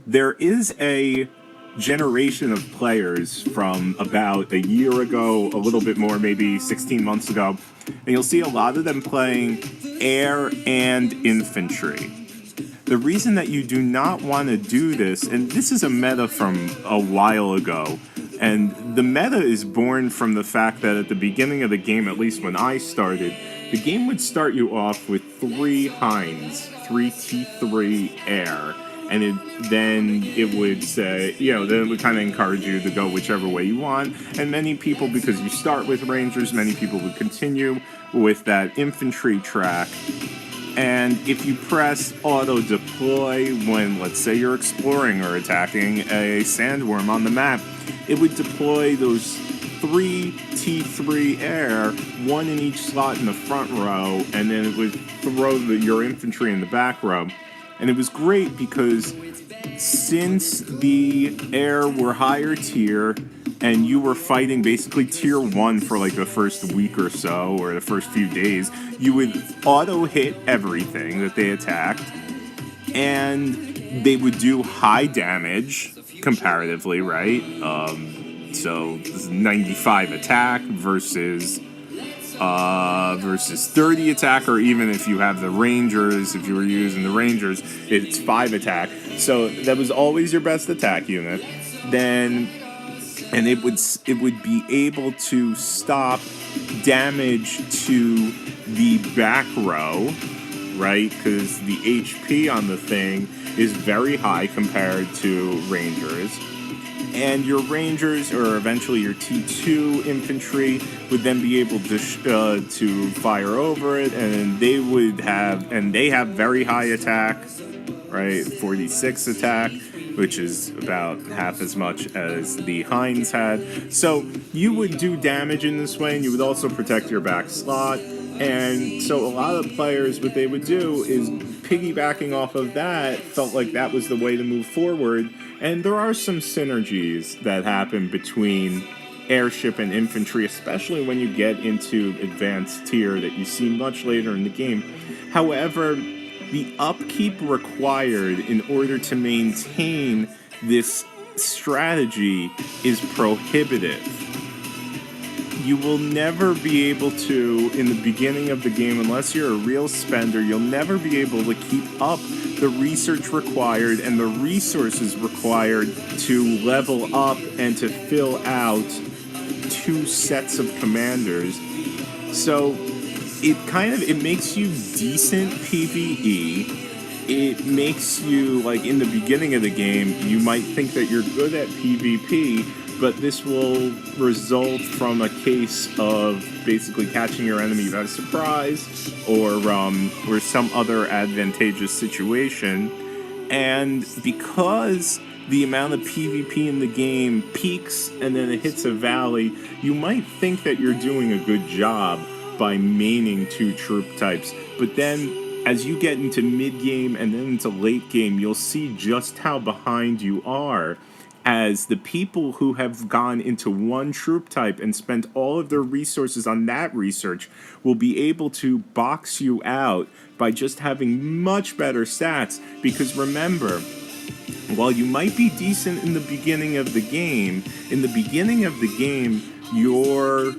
there is a generation of players from about a year ago, a little bit more, maybe 16 months ago, and you'll see a lot of them playing air and infantry. The reason that you do not want to do this, and this is a meta from a while ago, and the meta is born from the fact that at the beginning of the game, at least when I started, the game would start you off with 3 Hinds, 3 T3 air, and then it would say, then it would kind of encourage you to go whichever way you want. And many people, because you start with Rangers, many people would continue with that infantry track. And if you press auto deploy when, let's say, you're exploring or attacking a sandworm on the map, it would deploy those 3 T3 air, 1 in each slot in the front row, and then it would throw your infantry in the back row. And it was great because since the air were higher tier and you were fighting basically tier 1 for like the first week or so, or the first few days, you would auto hit everything that they attacked, and they would do high damage comparatively, right? So this is 95 attack versus 30 attack, or even if you have the Rangers, if you were using the Rangers, it's 5 attack. So that was always your best attack unit. And it would be able to stop damage to the back row, right? Because the HP on the thing is very high compared to Rangers. And your Rangers, or eventually your T2 infantry, would then be able to fire over it, and they have very high attack, right? 46 attack, which is about half as much as the Hinds had. So you would do damage in this way, and you would also protect your back slot. And so a lot of players, what they would do is, piggybacking off of that, felt like that was the way to move forward. And there are some synergies that happen between airship and infantry, especially when you get into advanced tier that you see much later in the game. However, the upkeep required in order to maintain this strategy is prohibitive. You will never be able to, in the beginning of the game, unless you're a real spender, you'll never be able to keep up the research required and the resources required to level up and to fill out 2 sets of commanders. So it makes you decent PvE. It makes you, like, in the beginning of the game, you might think that you're good at PvP, but this will result from a case of basically catching your enemy by surprise, or some other advantageous situation. And because the amount of PvP in the game peaks and then it hits a valley, you might think that you're doing a good job by maining 2 troop types. But then as you get into mid-game and then into late game, you'll see just how behind you are, as the people who have gone into 1 troop type and spent all of their resources on that research will be able to box you out by just having much better stats. Because remember, while you might be decent in the beginning of the game, your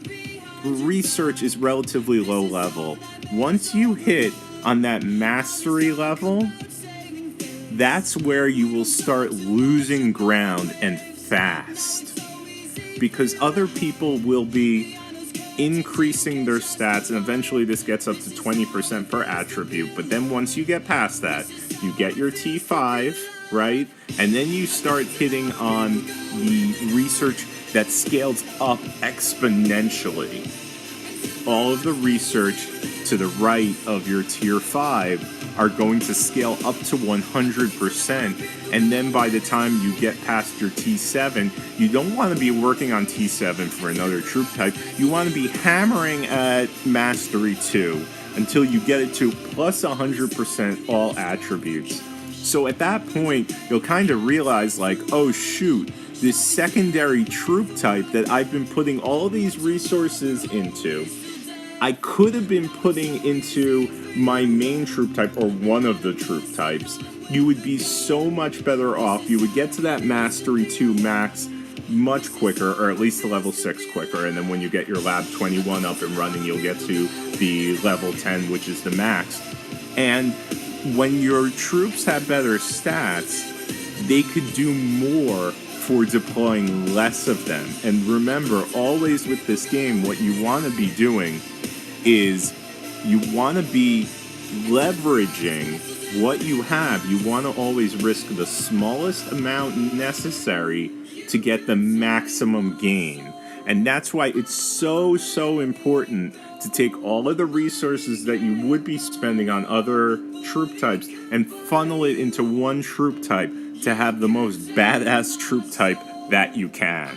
research is relatively low level. Once you hit on that mastery level, that's where you will start losing ground, and fast. Because other people will be increasing their stats, and eventually this gets up to 20% per attribute. But then once you get past that, you get your T5, right? And then you start hitting on the research that scales up exponentially. All of the research to the right of your tier 5 are going to scale up to 100%, and then by the time you get past your T7, you don't want to be working on T7 for another troop type. You want to be hammering at Mastery 2 until you get it to plus 100% all attributes. So at that point, you'll kind of realize, like, oh shoot, this secondary troop type that I've been putting all these resources into I could have been putting into my main troop type or one of the troop types. You would be so much better off. You would get to that Mastery 2 max much quicker, or at least to level 6 quicker, and then when you get your Lab 21 up and running, you'll get to the level 10, which is the max. And when your troops have better stats, they could do more for deploying less of them. And remember, always with this game, what you want to be doing is you want to be leveraging what you have. You want to always risk the smallest amount necessary to get the maximum gain. And that's why it's so, so important to take all of the resources that you would be spending on other troop types and funnel it into one troop type to have the most badass troop type that you can.